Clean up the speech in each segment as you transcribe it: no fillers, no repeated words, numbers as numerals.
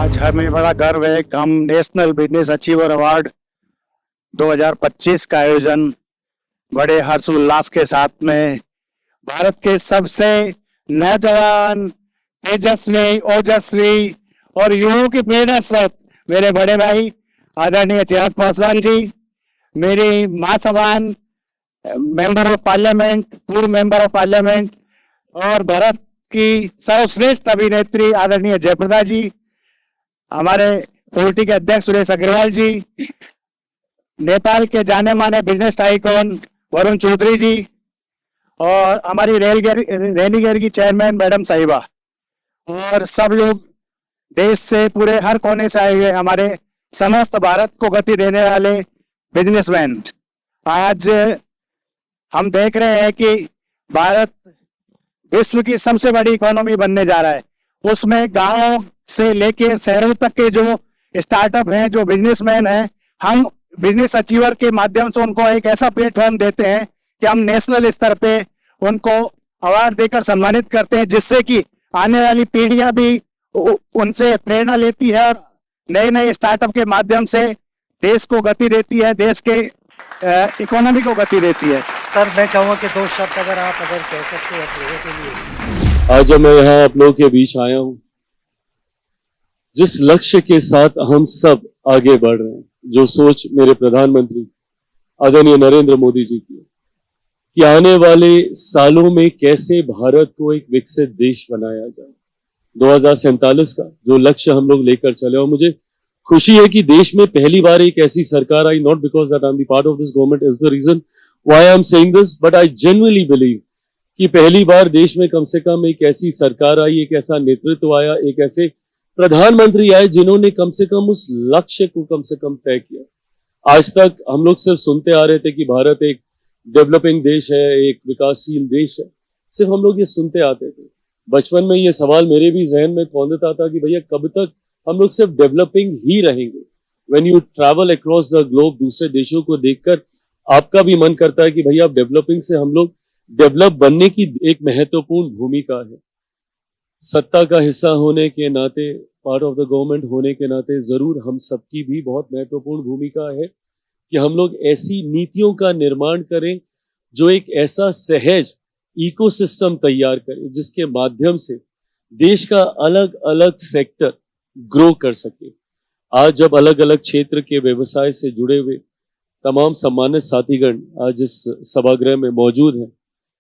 आज हमें बड़ा गर्व है कि हम नेशनल बिजनेस अचीवर अवार्ड 2025 का आयोजन बड़े हर्षोल्लास के साथ में भारत के सबसे नौजवान, तेजस्वी, ओजस्वी और युवाओं की प्रेरणा स्रोत मेरे बड़े भाई आदरणीय चिराग पासवान जी, मेरी मां समान मेंबर ऑफ पार्लियामेंट, पूर्व मेंबर ऑफ पार्लियामेंट और भारत की सर्वश्रेष्ठ अभिनेत्री आदरणीय जयप्रदा जी, हमारे पोर्टी के अध्यक्ष सुरेश अग्रवाल जी, नेपाल के जाने माने बिजनेस टाइकॉन वरुण चौधरी जी और हमारी रेलगेयर की चेयरमैन मैडम साहिबा और सब लोग देश से पूरे हर कोने से आए हुए हमारे समस्त भारत को गति देने वाले बिजनेसमैन। आज हम देख रहे हैं कि भारत विश्व की सबसे बड़ी इकोनॉमी बनने जा रहा है। उसमें गांवों से लेकर शहरों तक के जो स्टार्टअप हैं, जो बिजनेसमैन हैं, हम बिजनेस अचीवर के माध्यम से उनको एक ऐसा प्लेटफॉर्म देते हैं कि हम नेशनल स्तर पे उनको अवार्ड देकर सम्मानित करते हैं, जिससे कि आने वाली पीढ़ियां भी उनसे प्रेरणा लेती है और नए नए स्टार्टअप के माध्यम से देश को गति देती है, देश के इकोनॉमी को गति देती है। सर, मैं चाहूँगा कि दो शब्द अगर कह सकते हैं आप लोगों के लिए। आज मैं यहाँ आप लोगों के बीच आया हूँ, जिस लक्ष्य के साथ हम सब आगे बढ़ रहे हैं, जो सोच मेरे प्रधानमंत्री आदरणीय नरेंद्र मोदी जी की कि आने वाले सालों में कैसे भारत को एक विकसित देश बनाया जाए, 2047 का जो लक्ष्य हम लोग लेकर चले। और मुझे खुशी है कि देश में पहली बार एक ऐसी सरकार आई, not because that I am the part of this government is the reason why I am saying this, but I genuinely believe कि पहली बार देश में कम से कम एक ऐसी सरकार आई, एक ऐसा नेतृत्व आया, एक ऐसे प्रधानमंत्री आए जिन्होंने कम से कम उस लक्ष्य को कम से कम तय किया। आज तक हम लोग सिर्फ सुनते आ रहे थे कि भारत एक डेवलपिंग देश है, एक विकासशील देश है, सिर्फ हम लोग ये सुनते आते थे। बचपन में ये सवाल मेरे भी जहन में कौंधता था कि भैया कब तक हम लोग सिर्फ डेवलपिंग ही रहेंगे। When you travel across the globe, दूसरे देशों को देखकर आपका भी मन करता है कि भैया अब डेवलपिंग से हम लोग डेवलप बनने की एक महत्वपूर्ण भूमिका है। सत्ता का हिस्सा होने के नाते, पार्ट ऑफ द गवर्नमेंट होने के नाते जरूर हम सबकी भी बहुत महत्वपूर्ण भूमिका है कि हम लोग ऐसी नीतियों का निर्माण करें जो एक ऐसा सहज इकोसिस्टम तैयार करें जिसके माध्यम से देश का अलग अलग सेक्टर ग्रो कर सके। आज जब अलग अलग क्षेत्र के व्यवसाय से जुड़े हुए तमाम सम्मानित साथीगण आज इस सभागृह में मौजूद हैं,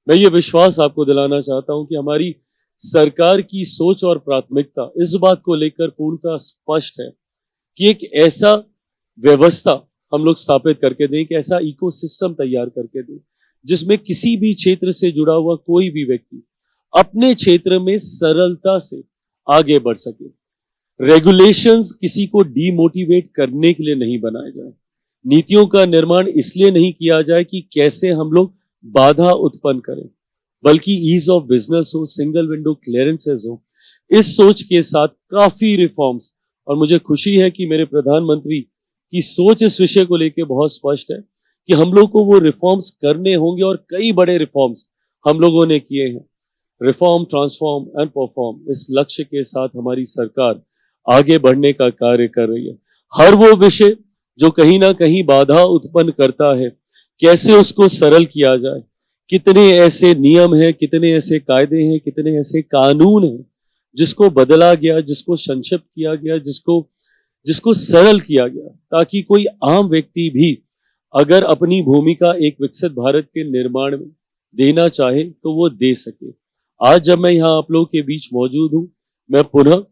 मैं ये विश्वास आपको दिलाना चाहता हूं कि हमारी सरकार की सोच और प्राथमिकता इस बात को लेकर पूर्णतः स्पष्ट है कि एक ऐसा व्यवस्था हम लोग स्थापित करके दें, कि ऐसा इकोसिस्टम तैयार करके दें जिसमें किसी भी क्षेत्र से जुड़ा हुआ कोई भी व्यक्ति अपने क्षेत्र में सरलता से आगे बढ़ सके। रेगुलेशंस किसी को डीमोटिवेट करने के लिए नहीं बनाए जाए, नीतियों का निर्माण इसलिए नहीं किया जाए कि कैसे हम लोग बाधा उत्पन्न करें, बल्कि ईज ऑफ बिजनेस हो, सिंगल विंडो क्लियरेंसेस हो। इस सोच के साथ काफी रिफॉर्म्स, और मुझे खुशी है कि मेरे प्रधानमंत्री की सोच इस विषय को लेकर बहुत स्पष्ट है कि हम लोग को वो रिफॉर्म्स करने होंगे और कई बड़े रिफॉर्म्स हम लोगों ने किए हैं। रिफॉर्म, ट्रांसफॉर्म एंड परफॉर्म, इस लक्ष्य के साथ हमारी सरकार आगे बढ़ने का कार्य कर रही है। हर वो विषय जो कहीं ना कहीं बाधा उत्पन्न करता है, कैसे उसको सरल किया जाए। कितने ऐसे नियम हैं, कितने ऐसे कायदे हैं, कितने ऐसे कानून हैं जिसको बदला गया, जिसको संक्षिप्त किया गया, जिसको सरल किया गया, ताकि कोई आम व्यक्ति भी अगर अपनी भूमिका एक विकसित भारत के निर्माण में देना चाहे तो वो दे सके। आज जब मैं यहाँ आप लोगों के बीच मौजूद हूँ, मैं पुनः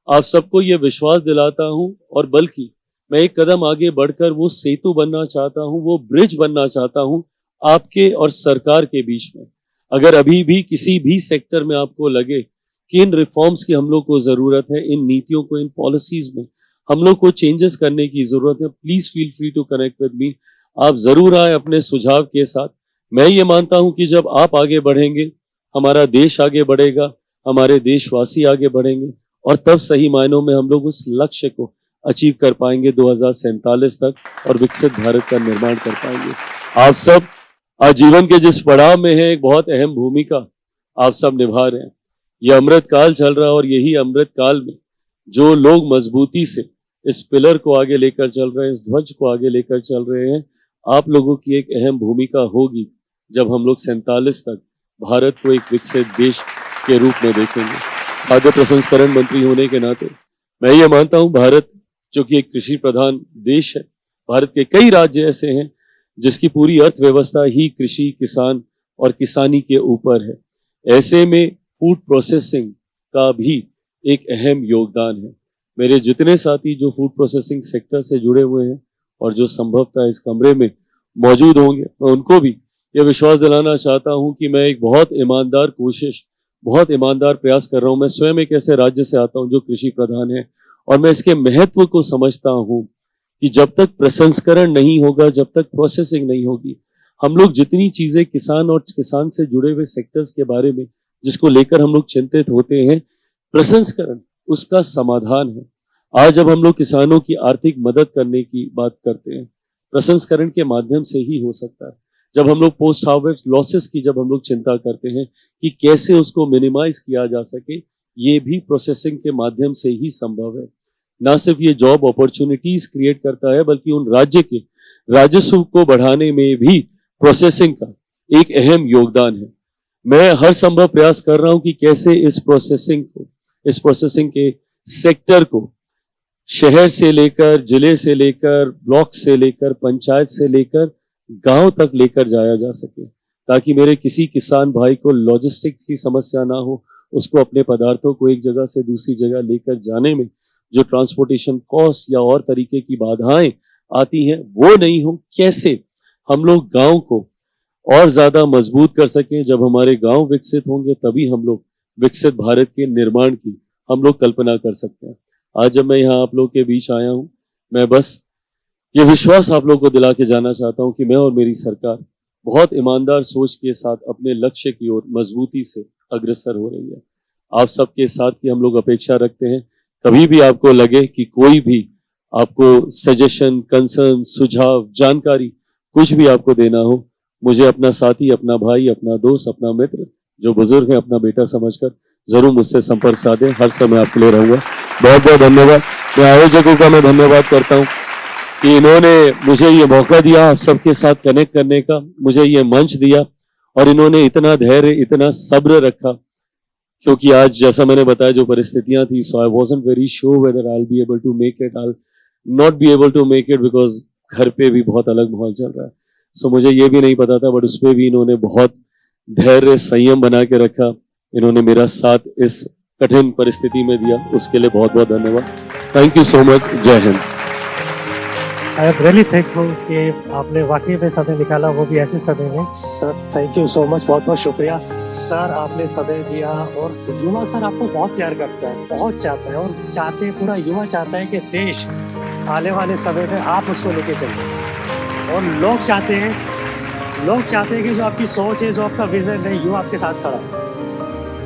आप सबको ये विश्वास दिलाता हूँ, और बल्कि मैं एक कदम आगे बढ़कर वो सेतु बनना चाहता हूँ, वो ब्रिज बनना चाहता हूँ आपके और सरकार के बीच में। अगर अभी भी किसी भी सेक्टर में आपको लगे कि इन रिफॉर्म्स की हम लोग को जरूरत है, इन नीतियों को, इन पॉलिसीज में हम लोग को चेंजेस करने की जरूरत है, please feel free to connect with me. आप जरूर आए अपने सुझाव के साथ। मैं ये मानता हूं कि जब आप आगे बढ़ेंगे, हमारा देश आगे बढ़ेगा, हमारे देशवासी आगे बढ़ेंगे, और तब सही मायनों में हम लोग उस लक्ष्य को अचीव कर पाएंगे 2047 तक, और विकसित भारत का निर्माण कर पाएंगे। आप सब आज जीवन के जिस पड़ाव में है, एक बहुत अहम भूमिका आप सब निभा रहे हैं। यह अमृत काल चल रहा है, और यही अमृत काल में जो लोग मजबूती से इस पिलर को आगे लेकर चल रहे हैं, इस ध्वज को आगे लेकर चल रहे हैं, आप लोगों की एक अहम भूमिका होगी जब हम लोग 47 तक भारत को एक विकसित देश के रूप में देखेंगे। खाद्य प्रसंस्करण मंत्री होने के नाते मैं ये मानता हूं, भारत जो कि एक कृषि प्रधान देश है, भारत के कई राज्य ऐसे हैं जिसकी पूरी अर्थव्यवस्था ही कृषि, किसान और किसानी के ऊपर है। ऐसे में फूड प्रोसेसिंग का भी एक अहम योगदान है। मेरे जितने साथी जो फूड प्रोसेसिंग सेक्टर से जुड़े हुए हैं और जो संभवतः इस कमरे में मौजूद होंगे, मैं उनको भी यह विश्वास दिलाना चाहता हूं कि मैं एक बहुत ईमानदार कोशिश, बहुत ईमानदार प्रयास कर रहा हूं। मैं स्वयं एक ऐसे राज्य से आता हूं जो कृषि प्रधान है और मैं इसके महत्व को समझता हूं कि जब तक प्रसंस्करण नहीं होगा, जब तक प्रोसेसिंग नहीं होगी, हम लोग जितनी चीजें किसान और किसान से जुड़े हुए सेक्टर्स के बारे में जिसको लेकर हम लोग चिंतित होते हैं, प्रसंस्करण उसका समाधान है। आज जब हम लोग किसानों की आर्थिक मदद करने की बात करते हैं, प्रसंस्करण के माध्यम से ही हो सकता है। जब हम लोग पोस्ट हार्वेस्ट लॉसेस की जब हम लोग चिंता करते हैं कि कैसे उसको मिनिमाइज किया जा सके, ये भी प्रोसेसिंग के माध्यम से ही संभव है। ना सिर्फ ये जॉब अपॉर्चुनिटीज क्रिएट करता है, बल्कि उन राज्य के राजस्व को बढ़ाने में भी प्रोसेसिंग का एक अहम योगदान है। मैं हर संभव प्रयास कर रहा हूं कि कैसे इस प्रोसेसिंग के सेक्टर को शहर से लेकर, जिले से लेकर, ब्लॉक से लेकर, पंचायत से लेकर गांव तक लेकर जाया जा सके, ताकि मेरे किसी किसान भाई को लॉजिस्टिक्स की समस्या ना हो, उसको अपने पदार्थों को एक जगह से दूसरी जगह लेकर जाने में जो ट्रांसपोर्टेशन कॉस्ट या और तरीके की बाधाएं आती हैं वो नहीं हो। कैसे हम लोग गांव को और ज्यादा मजबूत कर सकें। जब हमारे गांव विकसित होंगे तभी हम लोग विकसित भारत के निर्माण की हम लोग कल्पना कर सकते हैं। आज जब मैं यहाँ आप लोग के बीच आया हूं, मैं बस ये विश्वास आप लोगों को दिला के जाना चाहता हूं कि मैं और मेरी सरकार बहुत ईमानदार सोच के साथ अपने लक्ष्य की ओर मजबूती से अग्रसर हो रही है। आप सबके साथ की हम लोग अपेक्षा रखते हैं। कभी भी आपको लगे कि कोई भी आपको सजेशन, कंसर्न, सुझाव, जानकारी कुछ भी आपको देना हो, मुझे अपना साथी, अपना भाई, अपना दोस्त, अपना मित्र, जो बुजुर्ग है, अपना बेटा समझकर जरूर मुझसे संपर्क साधें। हर समय आपके लिए रहूंगा। बहुत बहुत धन्यवाद। मैं आयोजकों का मैं धन्यवाद करता हूं कि इन्होंने मुझे ये मौका दिया आप सबके साथ कनेक्ट करने का, मुझे ये मंच दिया और इन्होंने इतना धैर्य, इतना सब्र रखा, क्योंकि आज जैसा मैंने बताया जो परिस्थितियां थी, so I wasn't very sure whether I will be able to make it, I will not be able to make it, because घर पे भी बहुत अलग माहौल चल रहा है। सो मुझे ये भी नहीं पता था, बट उस पर भी इन्होंने बहुत धैर्य, संयम बना के रखा। इन्होंने मेरा साथ इस कठिन परिस्थिति में दिया, उसके लिए बहुत बहुत धन्यवाद। Thank you so much. जय हिंद। आई एम रियली थैंकफुल कि आपने वाकई में समय निकाला, वो भी ऐसे समय में। Sir thank you so much, बहुत बहुत शुक्रिया सर, आपने समय दिया। और युवा सर आपको बहुत प्यार करता है, बहुत चाहता है और चाहते, पूरा युवा चाहता है कि देश आने वाले समय में आप उसको लेके चलें। और लोग चाहते हैं कि जो आपकी सोच है, जो आपका विजन है, युवा आपके साथ खड़ा है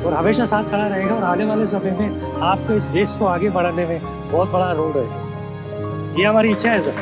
और हमेशा साथ खड़ा रहेगा और आने वाले समय में आपको इस देश को आगे बढ़ाने में बहुत बड़ा रोल रहेगा। ये हमारी इच्छा है सर।